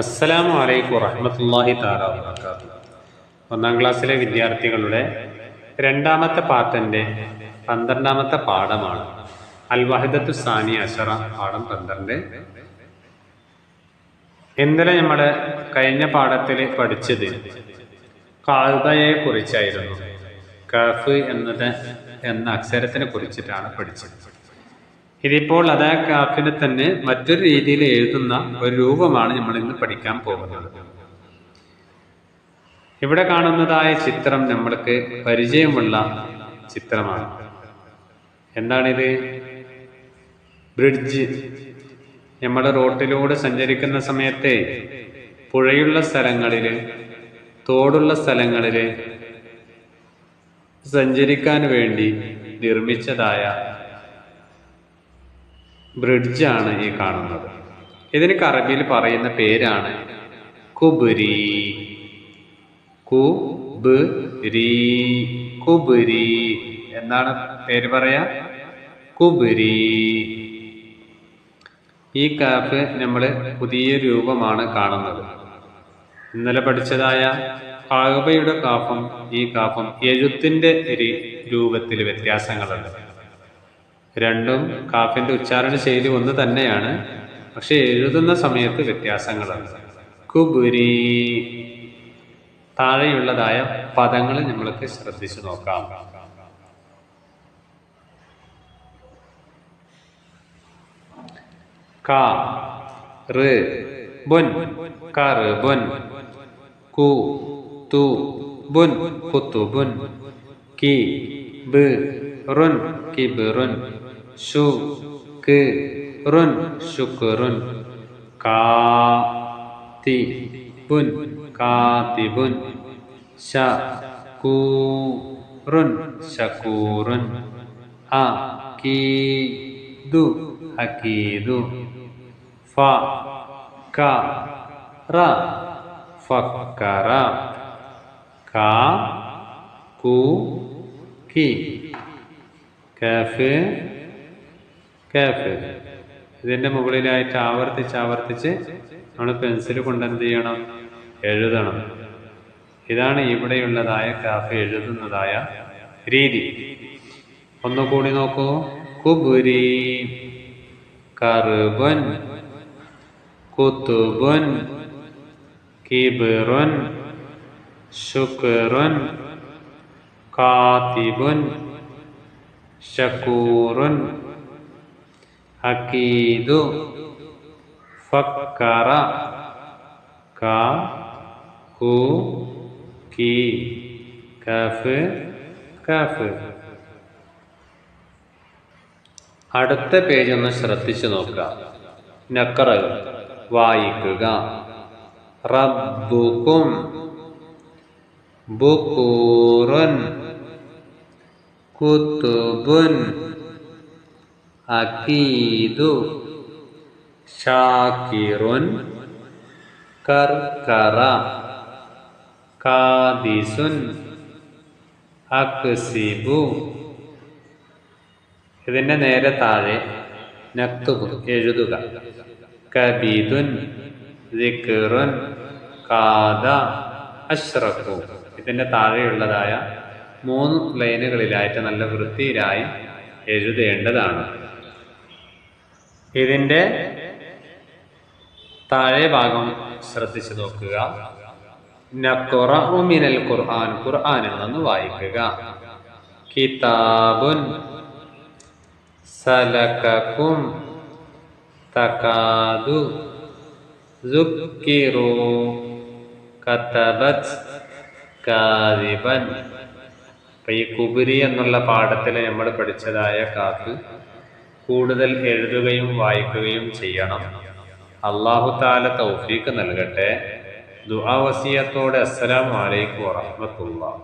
അസ്സലാമു അലൈക്കും വറഹ്മത്തുള്ളാഹി തആല വബറകാതുഹു. ഒന്നാം ക്ലാസ്സിലെ വിദ്യാർത്ഥികളുടെ രണ്ടാമത്തെ പാർട്ടിൻ്റെ 12ാമത്തെ പാഠമാണ് അൽ വഹദത്തു സാനി അശറ, പാഠം 12. ഇന്നലെ നമ്മൾ കഴിഞ്ഞ പാഠത്തിൽ പഠിച്ചത് കഅബയെ കുറിച്ചായിരുന്നു. കഫ് എന്ന അക്ഷരത്തിനെ കുറിച്ചിട്ടാണ് പഠിച്ചത്. ഇതിപ്പോൾ അതേ കാഫിനെ തന്നെ മറ്റൊരു രീതിയിൽ എഴുതുന്ന ഒരു രൂപമാണ് നമ്മൾ ഇന്ന് പഠിക്കാൻ പോകുന്നത്. ഇവിടെ കാണുന്നതായ ചിത്രം നമ്മൾക്ക് പരിചയമുള്ള ചിത്രമാണ്. എന്താണിത്? ബ്രിഡ്ജ്. നമ്മൾ റോട്ടിലൂടെ സഞ്ചരിക്കുന്ന സമയത്ത് പുഴയുള്ള സ്ഥലങ്ങളിൽ, തോടുള്ള സ്ഥലങ്ങളിൽ സഞ്ചരിക്കാൻ വേണ്ടി നിർമ്മിച്ചതായ ബ്രിഡ്ജാണ് ഈ കാണുന്നത്. ഇതിന് അറബിയിൽ പറയുന്ന പേരാണ് കുബ്രി. കുബ്രി എന്നാണ് പേര് പറയാ, കുബ്രി. ഈ കാഫ് നമ്മൾ പുതിയ രൂപമാണ് കാണുന്നത്. ഇന്നലെ പഠിച്ചതായ കഅബയുടെ കാഫും ഈ കാഫും എഴുത്തിന്റെ രൂപത്തിൽ വ്യത്യാസങ്ങളുണ്ട്. രണ്ടും കാഫിന്റെ ഉച്ചാരണ ശൈലി ഒന്ന് തന്നെയാണ്, പക്ഷെ എഴുതുന്ന സമയത്ത് വ്യത്യാസങ്ങളുണ്ട്. കുബ്രി. താഴെയുള്ളതായ പദങ്ങൾ നമ്മൾക്ക് ശ്രദ്ധിച്ചു നോക്കാം. കർബുൻ, കർബുൻ. കുതുബുൻ, കുതുബുൻ. കിബ്റുൻ, കിബ്റുൻ. ശുക്റുൻ, ശുക്റുൻ. കാതിബുൻ, കാതിബുൻ. ശകൂറുൻ, ശകൂറുൻ. അകീദു, അകീദു. ഫക്കറ, ഫക്കറ. കി. കഫ്, കഫ്. ഇതിൻ്റെ മുകളിലായിട്ട് ആവർത്തിച്ച് നമ്മൾ പെൻസിൽ കൊണ്ട് എന്ത് ചെയ്യണം? എഴുതണം. ഇതാണ് ഇവിടെയുള്ളതായ കാഫ് എഴുതുന്നതായ രീതി. ഒന്നുകൂടി നോക്കൂ. കുബ്രി, കർബുൻ, കുതുബുൻ, കിബ്റുൻ, ശുക്റുൻ, കാതിബുൻ, ശകൂറുൻ, അകീദു, ഫക്കറ. കി, കഫ്, കഫ്. അടുത്ത പേജ് ഒന്ന് ശ്രദ്ധിച്ചു നോക്കുക. നഖറ, വായിക്കുക. റബ്ബുക്കും, ബുകൂറുൻ, കുതുബുൻ, അകീദു, ഷാകിറുൻ, കർകറ, കാദിസുൻ, അക്സിബു. ഇതിൻ്റെ നേരെ താഴെ നക്തുബ്, എഴുതുക. കബീദുൻ, ദിക്റുൻ, കാദ, അഷ്റഖു. ഇതിൻ്റെ താഴെയുള്ളതായ 3 ലൈനുകളിലായിട്ട് നല്ല വൃത്തിയിലായി എഴുതേണ്ടതാണ്. ഇതിൻ്റെ താഴെ ഭാഗം ശ്രദ്ധിച്ചു നോക്കുക. നഖറഉ മിനൽ ഖുർആൻ, ഖുർആനിൽ നിന്ന് വായിക്കുക. കിതാബുൻ, സലകകും, തകാദു, സുക്കിറു, കതബത്, കാദിബൻ. അപ്പോൾ ഈ കുബ്രി എന്നുള്ള പാഠത്തിൽ നമ്മൾ പഠിച്ചതായ കാഫ് കൂടുതൽ എഴുതുകയും വായിക്കുകയും ചെയ്യണം. അല്ലാഹു തആല തൗഫീഖ് നൽകട്ടെ. ദുആ വസിയത്തോടെ അസ്സലാമു അലൈക്കും വറഹ്മത്തുള്ളാഹി.